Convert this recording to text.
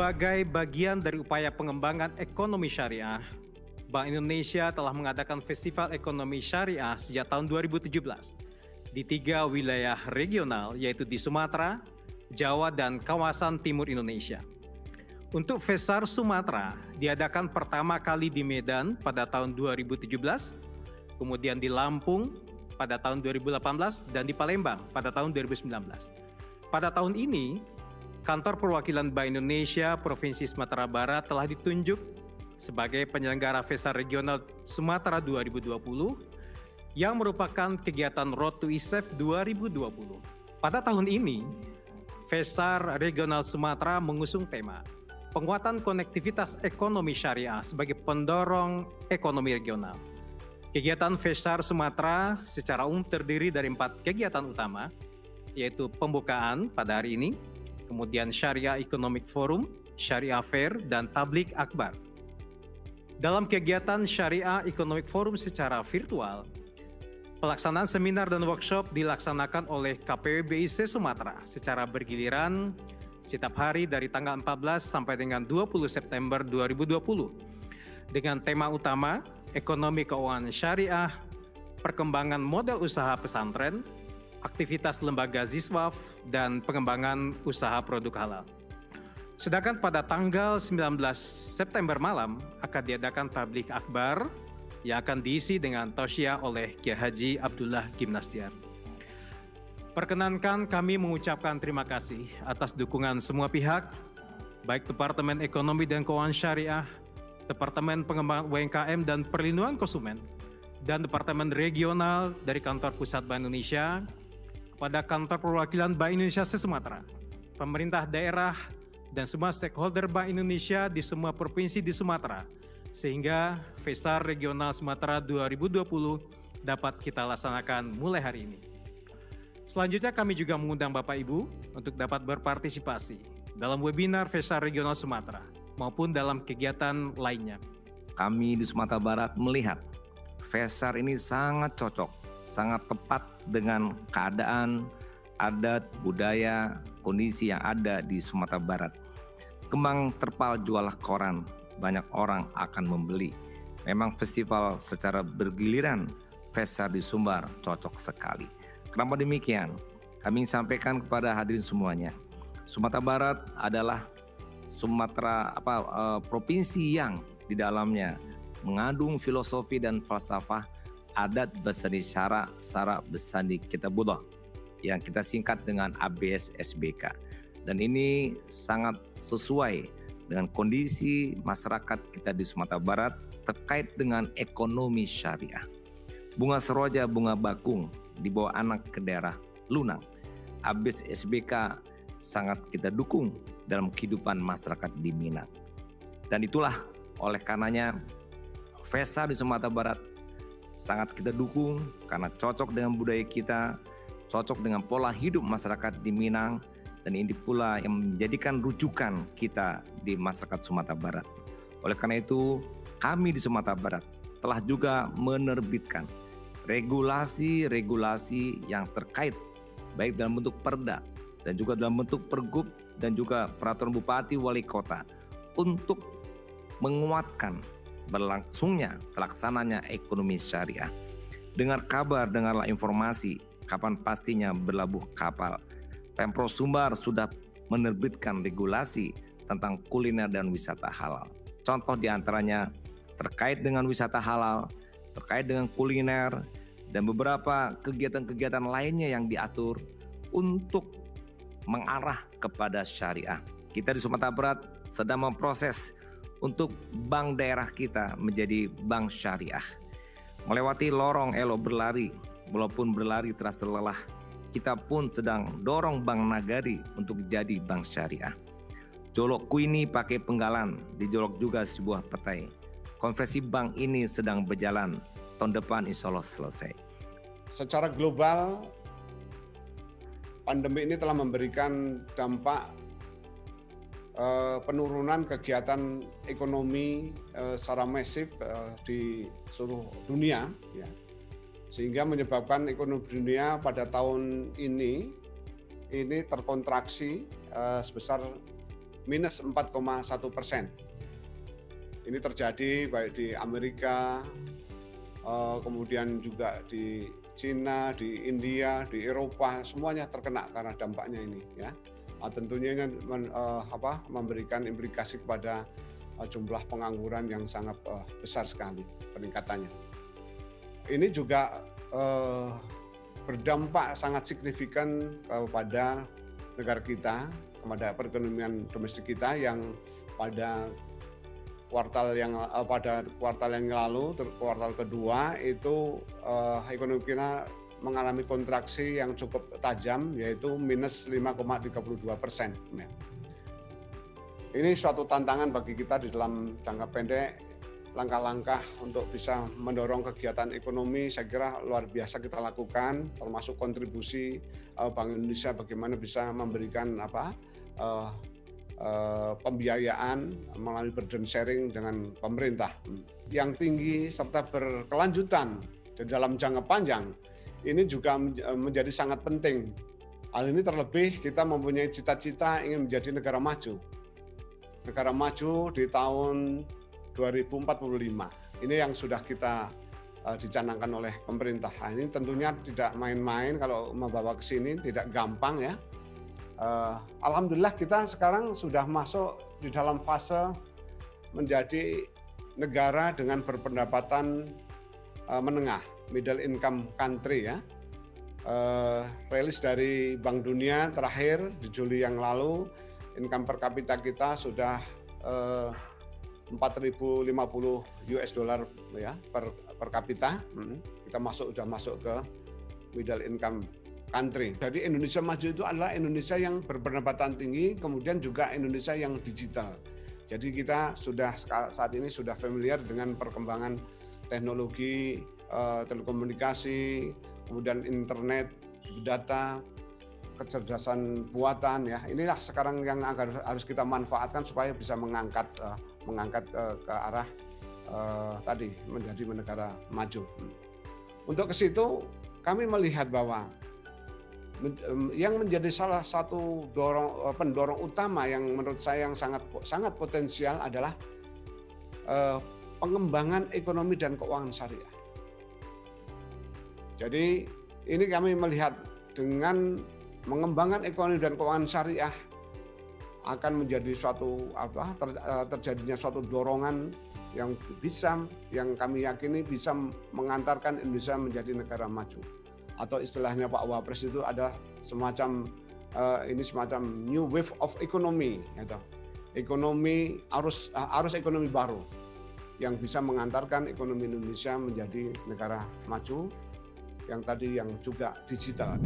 Sebagai bagian dari upaya pengembangan ekonomi syariah, Bank Indonesia telah mengadakan Festival Ekonomi Syariah sejak tahun 2017 di 3 wilayah regional, yaitu di Sumatera, Jawa, dan kawasan timur Indonesia. Untuk Fesar Sumatera diadakan pertama kali di Medan pada tahun 2017, kemudian di Lampung pada tahun 2018, dan di Palembang pada tahun 2019. Pada tahun ini, Kantor Perwakilan Bank Indonesia Provinsi Sumatera Barat telah ditunjuk sebagai penyelenggara Fesar Regional Sumatera 2020 yang merupakan kegiatan Road to ISEF 2020. Pada tahun ini, Fesar Regional Sumatera mengusung tema penguatan konektivitas ekonomi syariah sebagai pendorong ekonomi regional. Kegiatan Fesar Sumatera secara umum terdiri dari 4 kegiatan utama, yaitu pembukaan pada hari ini, kemudian Syariah Economic Forum, Syariah Fair, dan Tablik Akbar. Dalam kegiatan Syariah Economic Forum secara virtual, pelaksanaan seminar dan workshop dilaksanakan oleh KPWBIC Sumatera secara bergiliran setiap hari dari tanggal 14 sampai dengan 20 September 2020 dengan tema utama Ekonomi Keuangan Syariah, Perkembangan Model Usaha Pesantren, Aktivitas Lembaga Ziswaf, dan pengembangan usaha produk halal. Sedangkan pada tanggal 19 September malam akan diadakan Tablik Akbar yang akan diisi dengan tausiah oleh Kiai Haji Abdullah Gimnastiar. Perkenankan kami mengucapkan terima kasih atas dukungan semua pihak, baik Departemen Ekonomi dan Keuangan Syariah, Departemen Pengembangan UMKM dan Perlindungan Konsumen, dan Departemen Regional dari Kantor Pusat Bank Indonesia, kepada Kantor Perwakilan Bank Indonesia se-Sumatera, pemerintah daerah, dan semua stakeholder Bank Indonesia di semua provinsi di Sumatera, sehingga Fesar Regional Sumatera 2020 dapat kita laksanakan mulai hari ini. Selanjutnya kami juga mengundang Bapak Ibu untuk dapat berpartisipasi dalam webinar Fesar Regional Sumatera maupun dalam kegiatan lainnya. Kami di Sumatera Barat melihat Fesar ini sangat cocok, sangat tepat dengan keadaan, adat, budaya, kondisi yang ada di Sumatera Barat. Kembang terpal jualah koran, banyak orang akan membeli. Memang festival secara bergiliran, Fesar di Sumbar cocok sekali. Kenapa demikian? Kami sampaikan kepada hadirin semuanya. Sumatera Barat adalah provinsi yang di dalamnya mengandung filosofi dan falsafah adat besandi sara besandi kitabullah yang kita singkat dengan ABS SBK. Dan ini sangat sesuai dengan kondisi masyarakat kita di Sumatera Barat terkait dengan ekonomi syariah. Bunga seroja, bunga bakung dibawa anak ke daerah Lunang. ABS SBK sangat kita dukung dalam kehidupan masyarakat di Minang. Dan itulah oleh karenanya Fesar di Sumatera Barat sangat kita dukung karena cocok dengan budaya kita, cocok dengan pola hidup masyarakat di Minang, dan ini pula yang menjadikan rujukan kita di masyarakat Sumatera Barat. Oleh karena itu, kami di Sumatera Barat telah juga menerbitkan regulasi-regulasi yang terkait baik dalam bentuk perda dan juga dalam bentuk pergub dan juga peraturan bupati wali kota untuk menguatkan berlangsungnya terlaksananya ekonomi syariah. Dengar kabar, dengarlah informasi kapan pastinya berlabuh kapal. Pemprov Sumbar sudah menerbitkan regulasi tentang kuliner dan wisata halal. Contoh diantaranya terkait dengan wisata halal, terkait dengan kuliner, dan beberapa kegiatan-kegiatan lainnya yang diatur untuk mengarah kepada syariah. Kita di Sumatera Barat sedang memproses untuk bank daerah kita menjadi bank syariah. Melewati lorong elok berlari, walaupun berlari terasa lelah, kita pun sedang dorong Bank Nagari untuk jadi bank syariah. Jolok Kuini pakai penggalan, dijolok juga sebuah petai. Konversi bank ini sedang berjalan, tahun depan insya Allah selesai. Secara global, pandemi ini telah memberikan dampak penurunan kegiatan ekonomi secara masif di seluruh dunia, ya. Sehingga menyebabkan ekonomi dunia pada tahun ini terkontraksi sebesar minus 4,1%. Ini terjadi baik di Amerika, kemudian juga di Cina, di India, di Eropa, semuanya terkena karena dampaknya ini, ya. Tentunya ini memberikan implikasi kepada jumlah pengangguran yang sangat besar sekali peningkatannya. Ini juga berdampak sangat signifikan kepada negara kita, kepada perekonomian domestik kita yang pada kuartal yang lalu, kuartal kedua itu ekonomi kita mengalami kontraksi yang cukup tajam, yaitu minus 5,32%. Ini suatu tantangan bagi kita di dalam jangka pendek. Langkah-langkah untuk bisa mendorong kegiatan ekonomi saya kira luar biasa kita lakukan, termasuk kontribusi Bank Indonesia bagaimana bisa memberikan pembiayaan melalui burden sharing dengan pemerintah yang tinggi serta berkelanjutan di dalam jangka panjang. Ini juga menjadi sangat penting. Hal ini terlebih kita mempunyai cita-cita ingin menjadi negara maju. Negara maju di tahun 2045. Ini yang sudah kita dicanangkan oleh pemerintah. Ini tentunya tidak main-main kalau membawa ke sini, tidak gampang ya. Alhamdulillah kita sekarang sudah masuk di dalam fase menjadi negara dengan berpendapatan menengah, middle income country ya. Rilis dari Bank Dunia terakhir di Juli yang lalu, income per kapita kita sudah 4.050 US dollar ya per kapita. Kita sudah masuk ke middle income country. Jadi Indonesia maju itu adalah Indonesia yang berpendapatan tinggi, kemudian juga Indonesia yang digital. Jadi kita saat ini sudah familiar dengan perkembangan teknologi, telekomunikasi, kemudian internet, data, kecerdasan buatan ya. Inilah sekarang yang harus kita manfaatkan supaya bisa mengangkat ke arah tadi menjadi negara maju. Untuk ke situ kami melihat bahwa yang menjadi salah satu pendorong utama yang menurut saya yang sangat potensial adalah pengembangan ekonomi dan keuangan syariah. Jadi ini kami melihat dengan mengembangkan ekonomi dan keuangan syariah akan menjadi terjadinya suatu dorongan yang kami yakini bisa mengantarkan Indonesia menjadi negara maju. Atau istilahnya Pak Wapres itu ada semacam new wave of economy, gitu. Ekonomi arus ekonomi baru yang bisa mengantarkan ekonomi Indonesia menjadi negara maju yang juga digital.